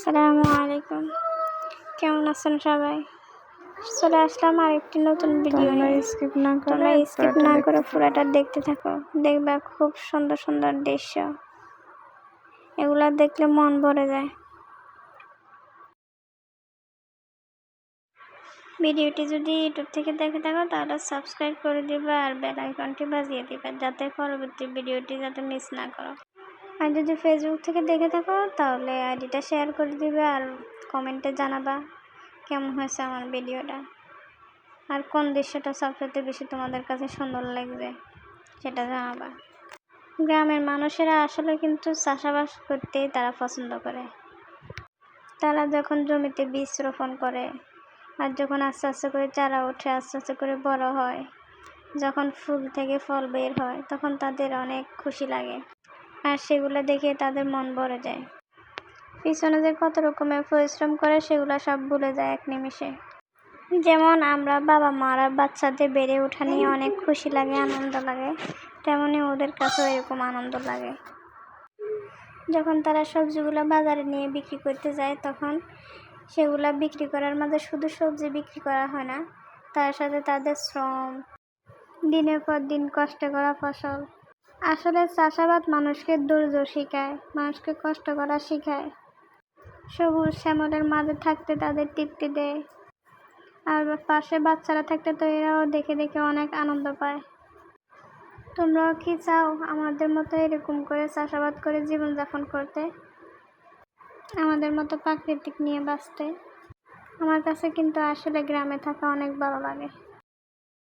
আসসালামু আলাইকুম। কেমন আছেন সবাই? চলে আসলাম আরেকটি নতুন ভিডিও নিয়ে। তোমরা স্কিপ না করে পুরোটা দেখতে থাকো, দেখবা খুব সুন্দর সুন্দর দৃশ্য, এগুলা দেখলে মন ভরে যায়। ভিডিওটি যদি ইউটিউব থেকে দেখে থাকো তাহলে সাবস্ক্রাইব করে দিবা আর বেল আইকনটি বাজিয়ে দিবা, যাতে পরবর্তী ভিডিওটি যাতে মিস না করো। আর যদি ফেসবুক থেকে দেখে থাকো তাহলে আইডিটা শেয়ার করে দিবে আর কমেন্টে জানাবা কেমন হয়েছে আমার ভিডিওটা, আর কোন দৃশ্যটা সবচেয়ে বেশি তোমাদের কাছে সুন্দর লাগবে সেটা জানাবা। গ্রামের মানুষেরা আসলে কিন্তু চাষাবাস করতেই তারা পছন্দ করে। তারা যখন জমিতে বীজ রোপণ করে আর যখন আস্তে আস্তে করে চারা ওঠে, আস্তে আস্তে করে বড় হয়, যখন ফুল থেকে ফল বের হয়, তখন তাদের অনেক খুশি লাগে আর সেগুলো দেখে তাদের মন ভরে যায়। পিছনে যে কত রকমের পরিশ্রম করে সেগুলো সব ভুলে যায় এক নিমিষে। যেমন আমরা বাবা মারা বাচ্চাদের বেড়ে ওঠা নিয়ে অনেক খুশি লাগে, আনন্দ লাগে, তেমনি ওদের কাছেও এরকম আনন্দ লাগে। যখন তারা সবজিগুলো বাজারে নিয়ে বিক্রি করতে যায়, তখন সেগুলা বিক্রি করার মাঝে শুধু সবজি বিক্রি করা হয় না, তার সাথে তাদের শ্রম, দিনের পর দিন কষ্ট করা ফসল। আসলে চাষাবাদ মানুষকে ধৈর্য শেখায়, মানুষকে কষ্ট করা শেখায়, সবুজ শ্যামলের মাঝে থাকতে তাদের তৃপ্তি দেয়। আর পাশে বাচ্চারা থাকতে তো এরাও দেখে দেখে অনেক আনন্দ পায়। তোমরাও কি চাও আমাদের মতো এরকম করে চাষাবাদ করে জীবনযাপন করতে, আমাদের মতো প্রাকৃতিক নিয়ে বাঁচতে? আমার কাছে কিন্তু আসলে গ্রামে থাকা অনেক ভালো লাগে।